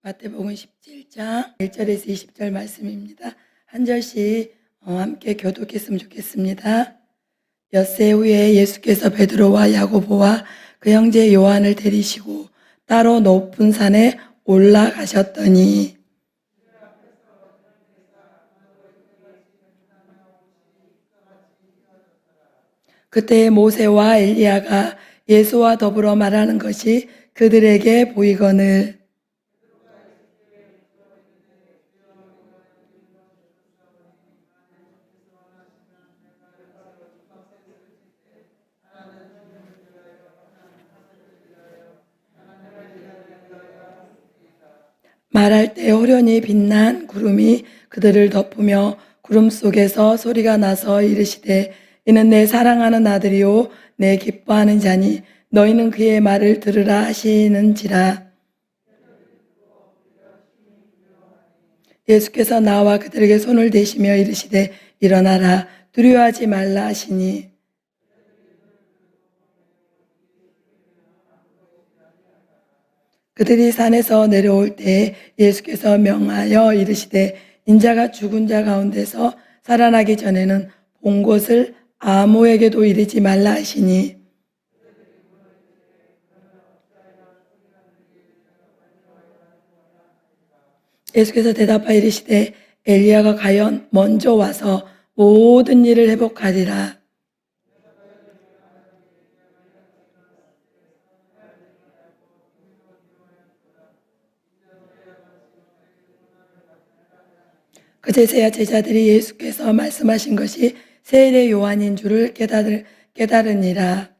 마태복음 17장 1절에서 20절 말씀입니다. 한 절씩 함께 교독했으면 좋겠습니다. 엿새 후에 예수께서 베드로와 야고보와 그 형제 요한을 데리시고 따로 높은 산에 올라가셨더니 그때 모세와 엘리야가 예수와 더불어 말하는 것이 그들에게 보이거늘 말할 때 호련히 빛난 구름이 그들을 덮으며 구름 속에서 소리가 나서 이르시되 이는 내 사랑하는 아들이요 내 기뻐하는 자니 너희는 그의 말을 들으라 하시는지라. 예수께서 나와 그들에게 손을 대시며 이르시되 일어나라 두려워하지 말라 하시니 그들이 산에서 내려올 때 예수께서 명하여 이르시되 인자가 죽은 자 가운데서 살아나기 전에는 본 곳을 아무에게도 이르지 말라 하시니 예수께서 대답하여 이르시되 엘리야가 과연 먼저 와서 모든 일을 회복하리라. 그제서야 제자들이 예수께서 말씀하신 것이 세례 요한인 줄을 깨달으니라.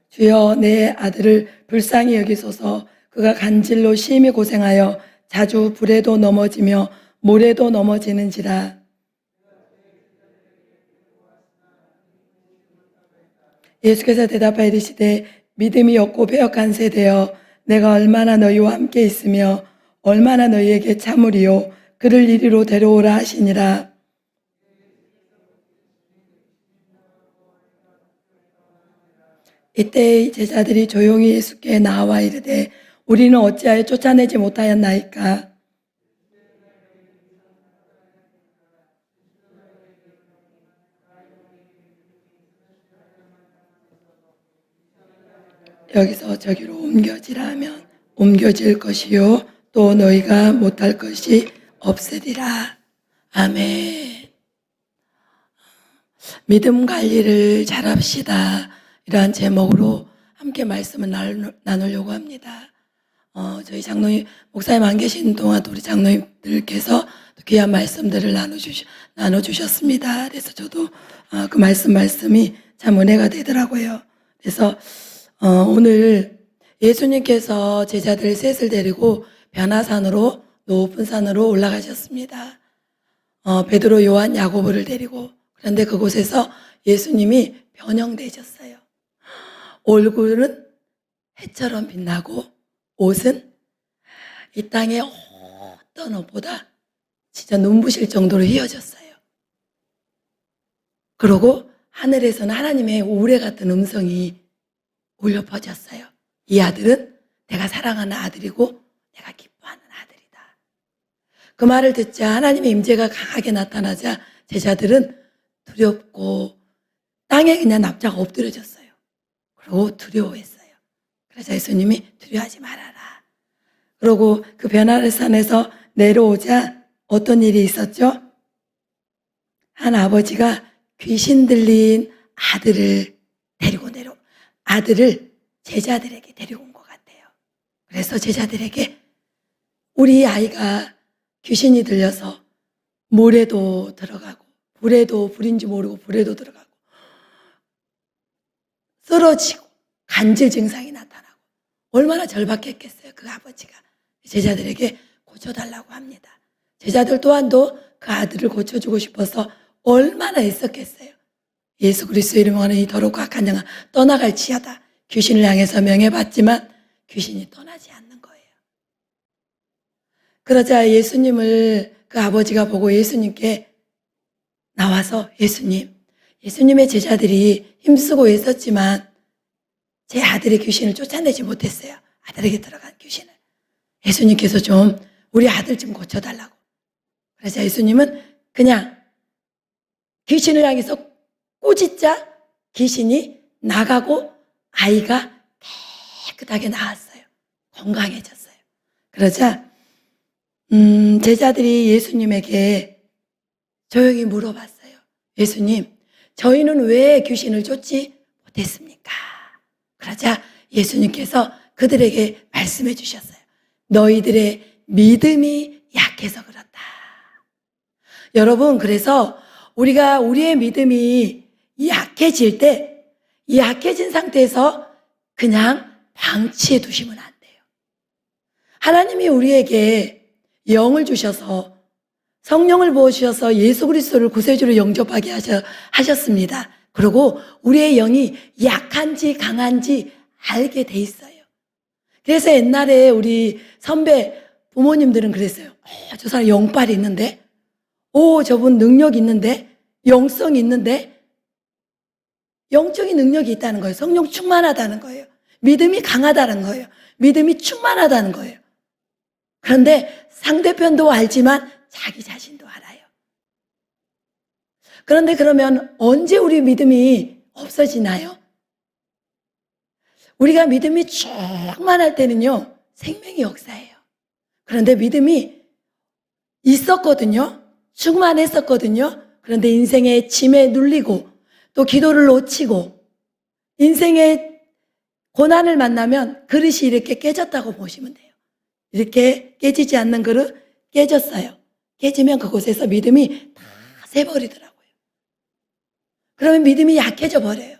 주여 내 아들을 불쌍히 여기소서. 그가 간질로 심히 고생하여 자주 불에도 넘어지며 물에도 넘어지는지라. 예수께서 대답하여 이르시되 믿음이 없고 배역한 세대여 내가 얼마나 너희와 함께 있으며 얼마나 너희에게 참으리요 그를 이리로 데려오라 하시니라. 이때 제자들이 조용히 예수께 나와 이르되 우리는 어찌하여 쫓아내지 못하였나이까. 여기서 저기로 옮겨지라 하면 옮겨질 것이요 또 너희가 못할 것이 없으리라. 아멘. 믿음 관리를 잘합시다. 이러한 제목으로 함께 말씀을 나누려고 합니다. 저희 장로님, 목사님 안 계신 동안 우리 장로님들께서 귀한 말씀들을 나눠주셨습니다. 그래서 저도 그 말씀이 참 은혜가 되더라고요. 그래서 오늘 예수님께서 제자들 셋을 데리고 변화산으로 높은 산으로 올라가셨습니다. 베드로, 요한, 야고보를 데리고. 그런데 그곳에서 예수님이 변형되셨어요. 얼굴은 해처럼 빛나고 옷은 이 땅의 어떤 옷보다 진짜 눈부실 정도로 휘어졌어요. 그러고 하늘에서는 하나님의 우레 같은 음성이 울려 퍼졌어요. 이 아들은 내가 사랑하는 아들이고 내가 기뻐하는 아들이다. 그 말을 듣자 하나님의 임재가 강하게 나타나자 제자들은 두렵고 땅에 그냥 납작 엎드려졌어요. 그리고 두려워했어요. 그래서 예수님이 두려워하지 말아라. 그리고 그 변화산에서 내려오자 어떤 일이 있었죠? 한 아버지가 귀신 들린 아들을 제자들에게 데리고 온 것 같아요. 그래서 제자들에게 우리 아이가 귀신이 들려서 물에도 들어가고 불인지 모르고 불에도 들어가고 쓰러지고 간질 증상이 나타나고 얼마나 절박했겠어요. 그 아버지가 제자들에게 고쳐달라고 합니다. 제자들 또한도 그 아들을 고쳐주고 싶어서 얼마나 애썼겠어요. 예수 그리스도의 이름으로 하는 이 더럽고 악한 영아 떠나갈지어다. 귀신을 향해서 명해봤지만 귀신이 떠나지 않는 거예요. 그러자 예수님을 그 아버지가 보고 예수님께 나와서 예수님의 제자들이 힘쓰고 애썼지만 제 아들의 귀신을 쫓아내지 못했어요. 아들에게 들어간 귀신을. 예수님께서 좀 우리 아들 좀 고쳐달라고. 그래서 예수님은 그냥 귀신을 향해서 꾸짖자 귀신이 나가고 아이가 깨끗하게 나았어요. 건강해졌어요. 그러자 제자들이 예수님에게 조용히 물어봤어요. 예수님, 저희는 왜 귀신을 쫓지 못했습니까? 그러자 예수님께서 그들에게 말씀해 주셨어요. 너희들의 믿음이 약해서 그렇다. 여러분, 그래서 우리의 믿음이 약해질 때, 약해진 상태에서 그냥 방치해 두시면 안 돼요. 하나님이 우리에게 영을 주셔서, 성령을 부어주셔서 예수 그리스도를 구세주로 영접하게 하셨습니다. 그리고 우리의 영이 약한지 강한지 알게 돼 있어요. 그래서 옛날에 우리 선배 부모님들은 그랬어요. 저 사람 영빨이 있는데, 저분 능력 있는데, 영성이 있는데, 영적인 능력이 있다는 거예요. 성령 충만하다는 거예요. 믿음이 강하다는 거예요. 믿음이 충만하다는 거예요. 그런데 상대편도 알지만 자기 자신도 알아요. 그런데 그러면 언제 우리 믿음이 없어지나요? 우리가 믿음이 충만할 때는요, 생명의 역사예요. 그런데 믿음이 있었거든요. 충만했었거든요. 그런데 인생의 짐에 눌리고 또 기도를 놓치고 인생의 고난을 만나면 그릇이 이렇게 깨졌다고 보시면 돼요. 이렇게 깨지지 않는 그릇 깨졌어요. 깨지면 그곳에서 믿음이 다 새버리더라고요. 그러면 믿음이 약해져 버려요.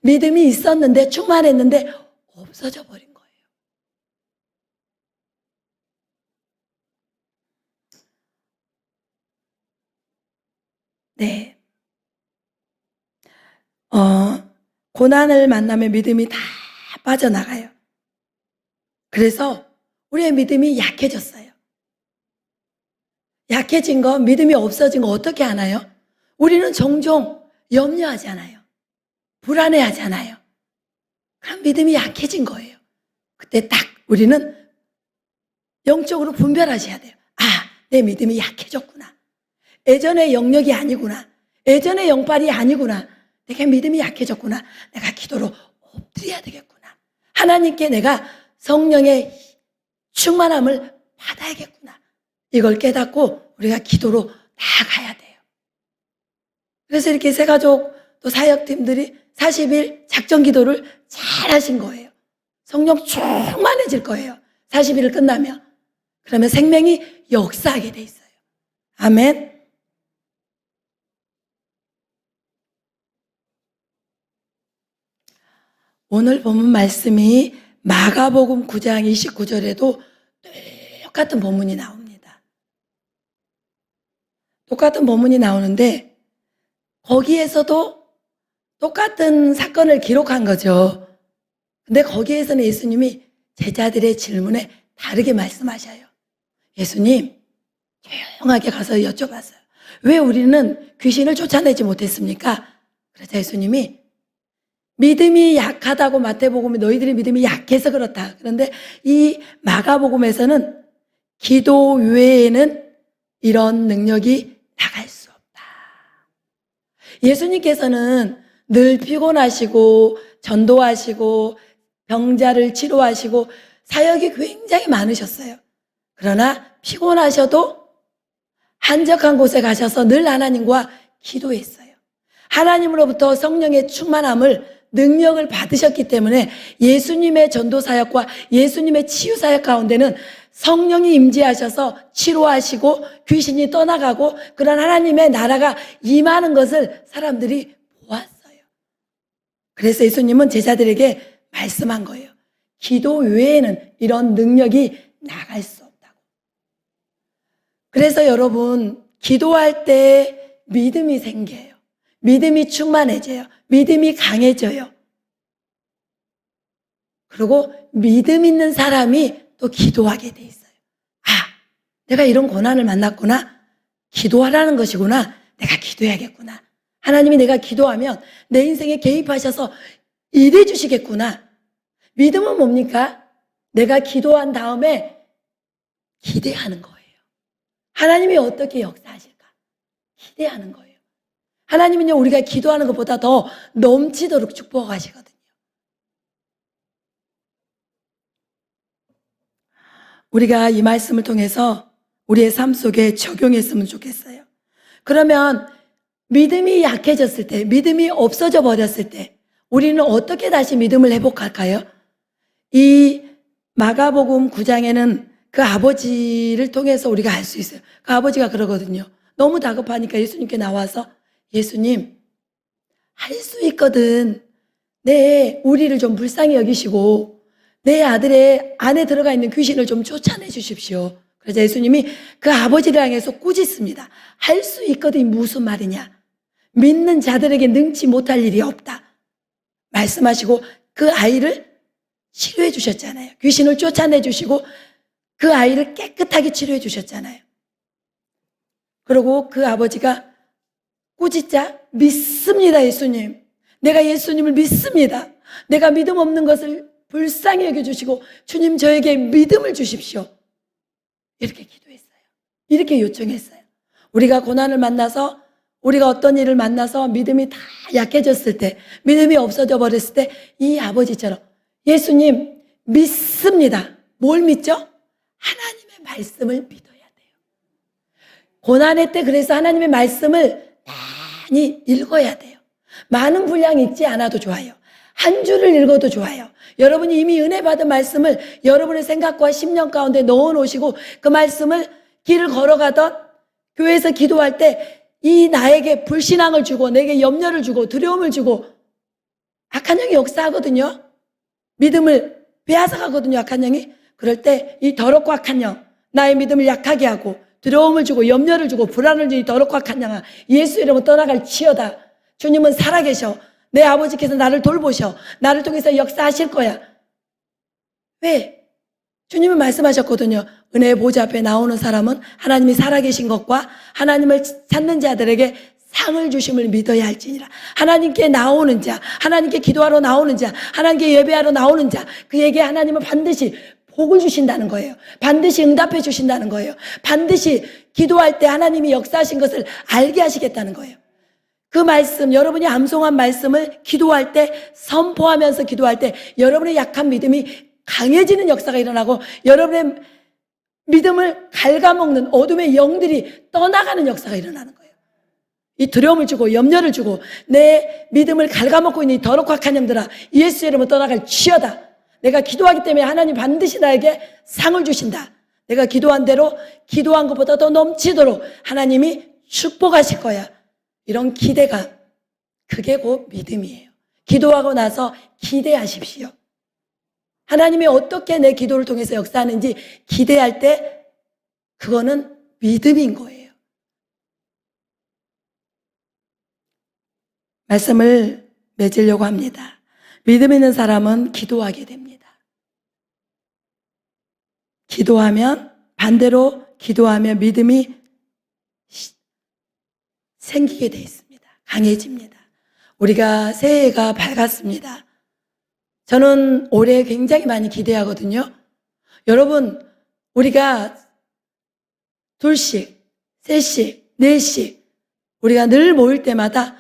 믿음이 있었는데 충만했는데 없어져 버린 거예요. 네. 고난을 만나면 믿음이 다 빠져나가요. 그래서 우리의 믿음이 약해졌어요. 약해진 거, 믿음이 없어진 거 어떻게 하나요? 우리는 종종 염려하잖아요. 불안해하잖아요. 그럼 믿음이 약해진 거예요. 그때 딱 우리는 영적으로 분별하셔야 돼요. 내 믿음이 약해졌구나. 예전의 영역이 아니구나. 예전의 영빨이 아니구나. 내가 믿음이 약해졌구나. 내가 기도로 엎드려야 되겠구나. 하나님께 내가 성령의 충만함을 받아야겠구나. 이걸 깨닫고 우리가 기도로 나아가야 돼요. 그래서 이렇게 새가족 또 사역팀들이 40일 작전 기도를 잘 하신 거예요. 성령 충만해질 거예요. 40일을 끝나면. 그러면 생명이 역사하게 돼 있어요. 아멘. 오늘 본문 말씀이 마가복음 9장 29절에도 똑같은 본문이 나옵니다. 똑같은 본문이 나오는데 거기에서도 똑같은 사건을 기록한 거죠. 근데 거기에서는 예수님이 제자들의 질문에 다르게 말씀하셔요. 예수님, 조용하게 가서 여쭤봤어요. 왜 우리는 귀신을 쫓아내지 못했습니까? 그래서 예수님이 믿음이 약하다고 마태복음에 너희들의 믿음이 약해서 그렇다. 그런데 이 마가복음에서는 기도 외에는 이런 능력이 나갈 수 없다. 예수님께서는 늘 피곤하시고 전도하시고 병자를 치료하시고 사역이 굉장히 많으셨어요. 그러나 피곤하셔도 한적한 곳에 가셔서 늘 하나님과 기도했어요. 하나님으로부터 성령의 충만함을 능력을 받으셨기 때문에 예수님의 전도사역과 예수님의 치유사역 가운데는 성령이 임재하셔서 치료하시고 귀신이 떠나가고 그런 하나님의 나라가 임하는 것을 사람들이 보았어요. 그래서 예수님은 제자들에게 말씀한 거예요. 기도 외에는 이런 능력이 나갈 수 없다고. 그래서 여러분, 기도할 때 믿음이 생겨요. 믿음이 충만해져요. 믿음이 강해져요. 그리고 믿음 있는 사람이 또 기도하게 돼 있어요. 내가 이런 고난을 만났구나. 기도하라는 것이구나. 내가 기도해야겠구나. 하나님이 내가 기도하면 내 인생에 개입하셔서 일해 주시겠구나. 믿음은 뭡니까? 내가 기도한 다음에 기대하는 거예요. 하나님이 어떻게 역사하실까? 기대하는 거예요. 하나님은요, 우리가 기도하는 것보다 더 넘치도록 축복하시거든요. 우리가 이 말씀을 통해서 우리의 삶 속에 적용했으면 좋겠어요. 그러면 믿음이 약해졌을 때, 믿음이 없어져 버렸을 때 우리는 어떻게 다시 믿음을 회복할까요? 이 마가복음 9장에는 그 아버지를 통해서 우리가 알 수 있어요. 그 아버지가 그러거든요. 너무 다급하니까 예수님께 나와서 예수님, 할 수 있거든. 우리를 좀 불쌍히 여기시고 내 아들의 안에 들어가 있는 귀신을 좀 쫓아내 주십시오. 그래서 예수님이 그 아버지를 향해서 꾸짖습니다. 할 수 있거든 무슨 말이냐? 믿는 자들에게 능치 못할 일이 없다. 말씀하시고 그 아이를 치료해 주셨잖아요. 귀신을 쫓아내 주시고 그 아이를 깨끗하게 치료해 주셨잖아요. 그리고 그 아버지가 꾸짖자 믿습니다. 예수님, 내가 예수님을 믿습니다. 내가 믿음 없는 것을 불쌍히 여겨주시고 주님 저에게 믿음을 주십시오. 이렇게 기도했어요. 이렇게 요청했어요. 우리가 고난을 만나서, 우리가 어떤 일을 만나서 믿음이 다 약해졌을 때, 믿음이 없어져 버렸을 때 이 아버지처럼 예수님 믿습니다. 뭘 믿죠? 하나님의 말씀을 믿어야 돼요. 고난의 때 그래서 하나님의 말씀을 많이 읽어야 돼요. 많은 분량 읽지 않아도 좋아요. 한 줄을 읽어도 좋아요. 여러분이 이미 은혜 받은 말씀을 여러분의 생각과 심령 가운데 넣어 놓으시고 그 말씀을 길을 걸어가던 교회에서 기도할 때 이 나에게 불신앙을 주고 내게 염려를 주고 두려움을 주고 악한 영이 역사하거든요. 믿음을 빼앗아가거든요. 악한 영이. 그럴 때 이 더럽고 악한 영, 나의 믿음을 약하게 하고 두려움을 주고 염려를 주고 불안을 주니 더럽고 악한 영아, 예수 이름으로 떠나갈 치여다. 주님은 살아계셔. 내 아버지께서 나를 돌보셔. 나를 통해서 역사하실 거야. 왜? 주님은 말씀하셨거든요. 은혜의 보좌 앞에 나오는 사람은 하나님이 살아계신 것과 하나님을 찾는 자들에게 상을 주심을 믿어야 할지니라. 하나님께 나오는 자, 하나님께 기도하러 나오는 자, 하나님께 예배하러 나오는 자, 그에게 하나님은 반드시 복을 주신다는 거예요. 반드시 응답해 주신다는 거예요. 반드시 기도할 때 하나님이 역사하신 것을 알게 하시겠다는 거예요. 그 말씀, 여러분이 암송한 말씀을 기도할 때, 선포하면서 기도할 때 여러분의 약한 믿음이 강해지는 역사가 일어나고 여러분의 믿음을 갉아먹는 어둠의 영들이 떠나가는 역사가 일어나는 거예요. 이 두려움을 주고 염려를 주고 내 믿음을 갉아먹고 있는 이 더럽고 악한 영들아, 예수 이름으로 떠나갈 치여다. 내가 기도하기 때문에 하나님 반드시 나에게 상을 주신다. 내가 기도한 대로 기도한 것보다 더 넘치도록 하나님이 축복하실 거야. 이런 기대가, 그게 곧 믿음이에요. 기도하고 나서 기대하십시오. 하나님이 어떻게 내 기도를 통해서 역사하는지 기대할 때 그거는 믿음인 거예요. 말씀을 맺으려고 합니다. 믿음 있는 사람은 기도하게 됩니다. 기도하면, 반대로 기도하면 믿음이 생기게 돼 있습니다. 강해집니다. 우리가 새해가 밝았습니다. 저는 올해 굉장히 많이 기대하거든요. 여러분, 우리가 2씩, 3씩, 4씩 우리가 늘 모일 때마다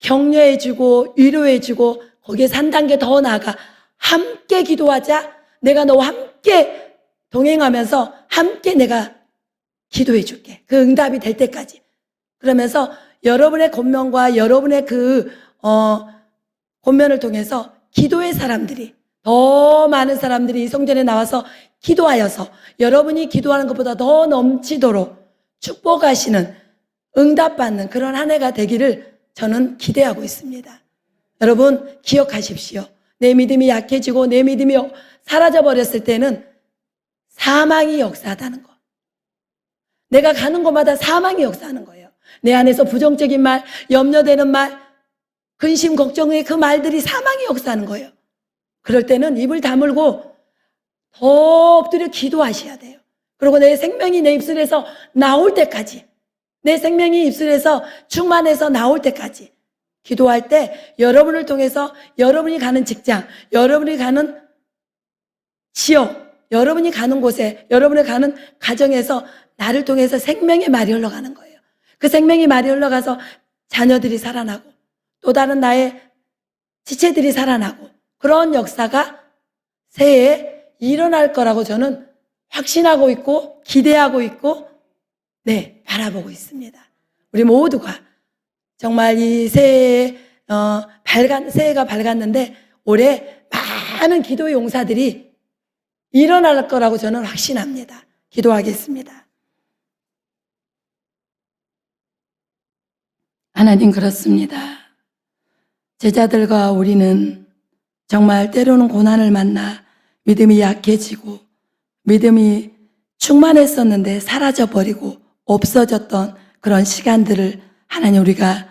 격려해주고 위로해주고 거기에서 한 단계 더 나아가 함께 기도하자. 내가 너와 함께 동행하면서 함께 내가 기도해줄게. 그 응답이 될 때까지. 그러면서 여러분의 권면과 여러분의 그 권면을 통해서 기도의 사람들이, 더 많은 사람들이 이 성전에 나와서 기도하여서 여러분이 기도하는 것보다 더 넘치도록 축복하시는, 응답받는 그런 한 해가 되기를 저는 기대하고 있습니다. 여러분 기억하십시오. 내 믿음이 약해지고 내 믿음이 사라져버렸을 때는 사망이 역사하다는 거. 내가 가는 곳마다 사망이 역사하는 거예요. 내 안에서 부정적인 말, 염려되는 말, 근심, 걱정의 그 말들이 사망이 역사하는 거예요. 그럴 때는 입을 다물고 더 엎드려 기도하셔야 돼요. 그리고 내 생명이 내 입술에서 나올 때까지, 내 생명이 입술에서 충만해서 나올 때까지 기도할 때 여러분을 통해서 여러분이 가는 직장, 여러분이 가는 지역, 여러분이 가는 곳에, 여러분이 가는 가정에서 나를 통해서 생명의 말이 흘러가는 거예요. 그 생명의 말이 흘러가서 자녀들이 살아나고 또 다른 나의 지체들이 살아나고 그런 역사가 새해에 일어날 거라고 저는 확신하고 있고 기대하고 있고 바라보고 있습니다. 우리 모두가 정말 이 새해에 새해가 밝았는데 올해 많은 기도의 용사들이 일어날 거라고 저는 확신합니다. 기도하겠습니다. 하나님, 그렇습니다. 제자들과 우리는 정말 때로는 고난을 만나 믿음이 약해지고 믿음이 충만했었는데 사라져버리고 없어졌던 그런 시간들을 하나님 우리가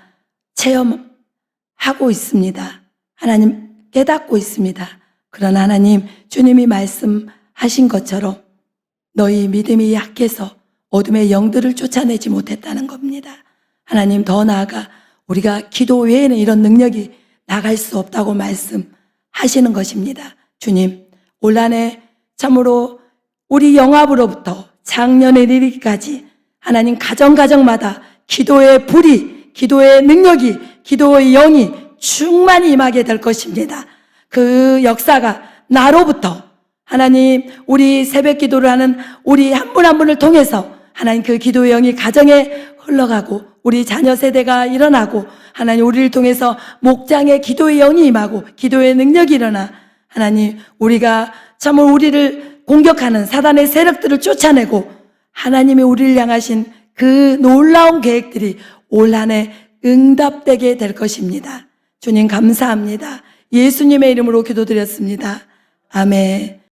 체험하고 있습니다. 하나님 깨닫고 있습니다. 그러나 하나님, 주님이 말씀하신 것처럼 너희 믿음이 약해서 어둠의 영들을 쫓아내지 못했다는 겁니다. 하나님, 더 나아가 우리가 기도 외에는 이런 능력이 나갈 수 없다고 말씀하시는 것입니다. 주님, 올 한해 참으로 우리 영합으로부터 작년에 이르기까지 하나님 가정마다 기도의 불이, 기도의 능력이, 기도의 영이 충만히 임하게 될 것입니다. 그 역사가 나로부터 하나님, 우리 새벽 기도를 하는 우리 한 분 한 분을 통해서 하나님 그 기도의 영이 가정에 흘러가고 우리 자녀 세대가 일어나고 하나님 우리를 통해서 목장의 기도의 영이 임하고 기도의 능력이 일어나 하나님 우리가 참으로 우리를 공격하는 사단의 세력들을 쫓아내고 하나님이 우리를 향하신 그 놀라운 계획들이 올 한해 응답되게 될 것입니다. 주님 감사합니다. 예수님의 이름으로 기도드렸습니다. 아멘.